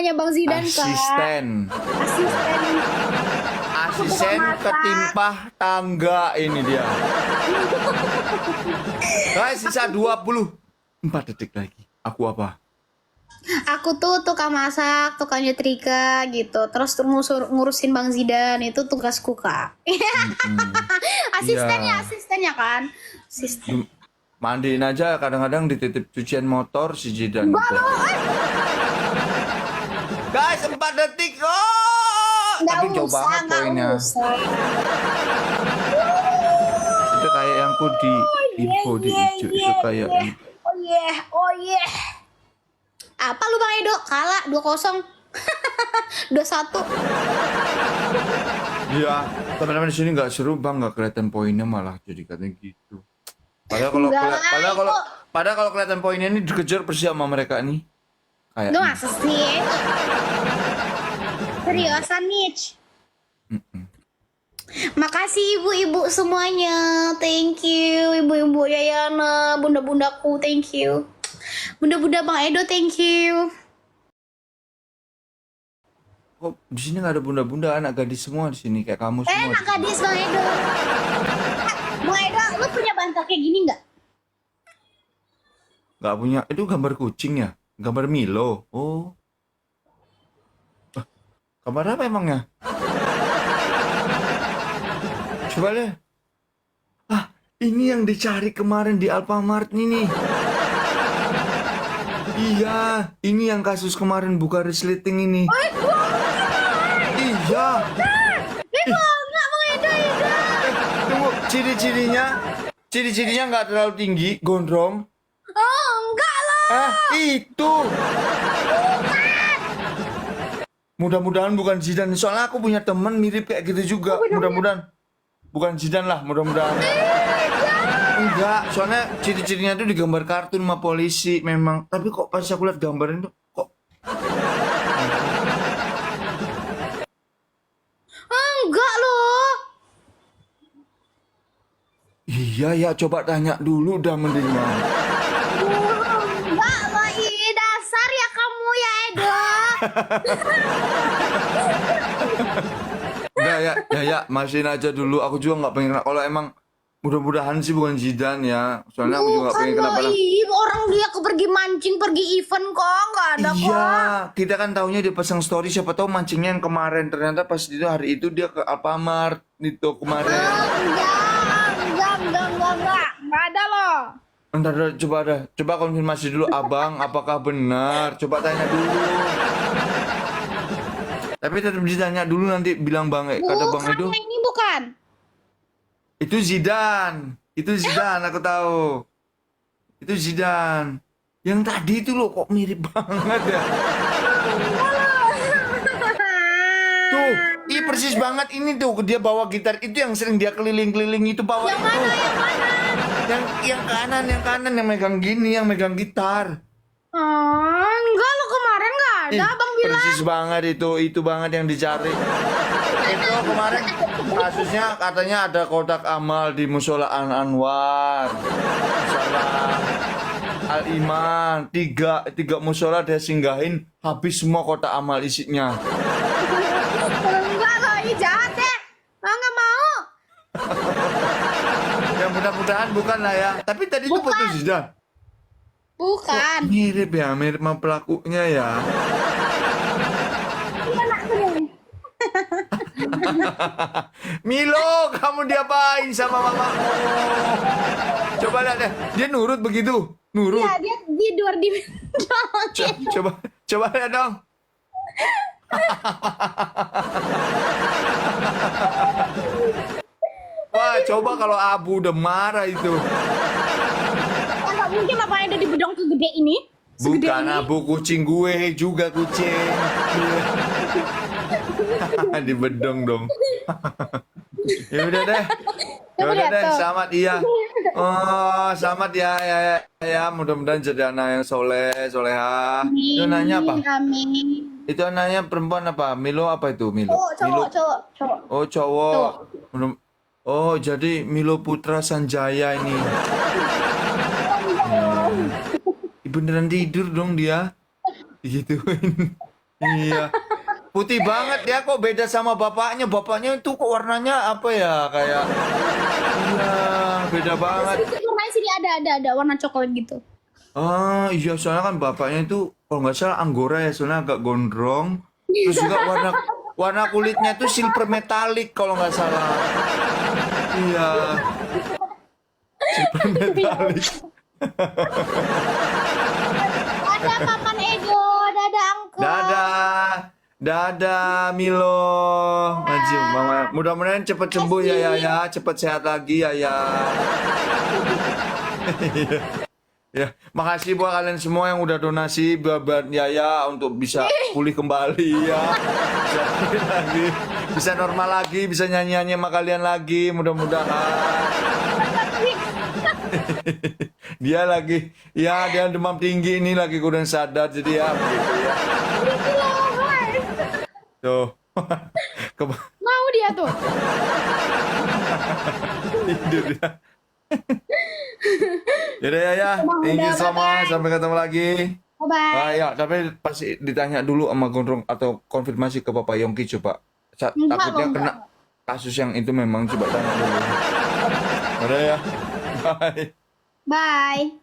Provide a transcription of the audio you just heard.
rumahnya Bang Zidan, Kak. Asisten. Asisten ketimpah tangga ini dia. Guys, sisa 24 detik lagi. Aku apa? Aku tuh tukang masak, tukang nyetrika gitu. Terus ngurusin Bang Zidan, itu tugasku, Kak. Asistennya kan. Asisten. Mandiin aja, kadang-kadang dititip cucian motor si Zidan itu. Guys, 4 detik. Oh! Nggak Tapi jauh usah, banget nggak poinnya. usah. Itu kayak yang ku di info di hijau itu kayak Oh yeah. Apa lu Bang Edo? Kalah 2-0. 2-1. Iya, teman-teman di sini nggak seru bang, nggak kelihatan poinnya malah jadi katanya gitu. Padahal kalau kelihatan poinnya ini dikejar bersih sama mereka nih. Kayak Lu masa sih? Seriusan Mitch. Makasih ibu-ibu semuanya. Thank you ibu-ibu Yayana, bunda-bundaku, thank you. Bunda-bunda Bang Edo, thank you. kok di sini nggak ada bunda-bunda, anak gadis semua di sini kayak kamu semua. Enak gadis Bang Edo. Bang Edo, lu punya bantal kayak gini nggak? Nggak punya. Itu gambar kucing ya, gambar Milo. Oh, gambar apa emangnya? Coba deh. Ini yang dicari kemarin di Alfamart ini. Iya, ini yang kasus kemarin buka resleting ini. Iya. Enggak Bang Edo. Tunggu, ciri-cirinya nggak terlalu tinggi, gondrong. Oh, enggak lah. Itu. Mudah-mudahan bukan Zidane. Soalnya aku punya teman mirip kayak gitu juga. Mudah-mudahan bukan Zidane lah, mudah-mudahan. Enggak, soalnya ciri-cirinya tuh digambar kartun sama polisi memang. Tapi kok pas aku lihat gambarnya tuh kok Enggak loh. iya ya, coba tanya dulu dah mendingan. Enggak loh, ih dasar ya kamu ya Edo. Enggak ya, masihin aja dulu. Aku juga nggak pengen kalau emang mudah-mudahan sih bukan Zidane ya. Soalnya aku juga nggak pengen Bukan kenapa-napa. loh, ih, orang dia pergi mancing, pergi event kok, nggak ada Iya, kok. kita kan taunya dia pasang story, siapa tahu mancingnya yang kemarin. Ternyata pas itu hari itu dia ke Alfamart itu kemarin. Enggak ada loh. Ntar coba konfirmasi dulu abang, apakah benar? Coba tanya dulu. Tapi tetap ditanya dulu, nanti bilang bang, kata bang Bukan, Edo. ini bukan. Itu Zidane, aku tahu. Itu Zidane. Yang tadi itu loh kok mirip banget ya. Tuh, iya persis banget ini tuh, dia bawa gitar itu yang sering dia keliling-keliling itu bawa Yang itu. mana, yang mana? Yang kanan yang megang gini, yang megang gitar. Enggak lo kemarin nggak ada, Bang bilang. Persis banget itu banget yang dicari. Itu kemarin kasusnya katanya ada kotak amal di musola An Anwar, musola Al Iman, tiga musola dia singgahin, habis semua kotak amal isinya. Enggak loh, ih jahat deh. Nggak mau. Ya mudah-mudahan bukan lah ya. Tapi tadi itu foto Zidane. Bukan. Mirip ya, mirip sama pelakunya ya. Milo, kamu diapain sama mamamu? Coba lihat deh, dia nurut begitu, nurut. Ya dia tidur di Coba lihat dong. Wah, coba kalau Abu udah marah itu. Nggak mungkin apa ada di bedong segede ini. Segede Bukan ini. Abu, kucing gue juga kucing. Di bedong dong. Ya udah deh. Ya udah deh, selamat iya. Oh, selamat ya. Mudah-mudahan jadi anak yang soleha. Itu nanya apa? Amin. Itu anaknya perempuan apa? Milo apa itu Milo? Cowok. Oh, cowok. Oh, jadi Milo Putra Sanjaya ini. Beneran tidur dong dia. Digituin. Iya. Putih banget ya, kok beda sama bapaknya. Bapaknya itu kok warnanya apa ya? Kayak iya, beda banget. Sedikit warnanya sini ada warna coklat gitu. Ah, iya soalnya kan bapaknya itu kalau nggak salah Anggora ya, soalnya agak gondrong. Terus juga warna warna kulitnya tuh silver metalik kalau nggak salah. Iya, silver metalik. Dadah Paman Edo, dadah Angko. Dadah. Dadah Milo. Najib, Mama. Mudah-mudahan cepat sembuh ya ya, cepat sehat lagi ya ya. Ya, makasih buat kalian semua yang udah donasi buat Yaya untuk bisa pulih kembali ya. Bisa pulih lagi, bisa normal lagi, bisa nyanyi-nyanyi sama kalian lagi, mudah-mudahan. Dia lagi, ya dia demam tinggi ini lagi kurang sadar jadi ya begitu ya. Tuh. Mau dia tuh. Tidur dia. Yaudah ya. Thank you so much. Sampai ketemu lagi. Bye-bye. Ya, tapi pasti ditanya dulu sama Gondrong atau konfirmasi ke Papa Yongki coba. Enggak, Takutnya enggak. kena kasus yang itu memang coba tanya dulu. Udah ya. Bye. Bye.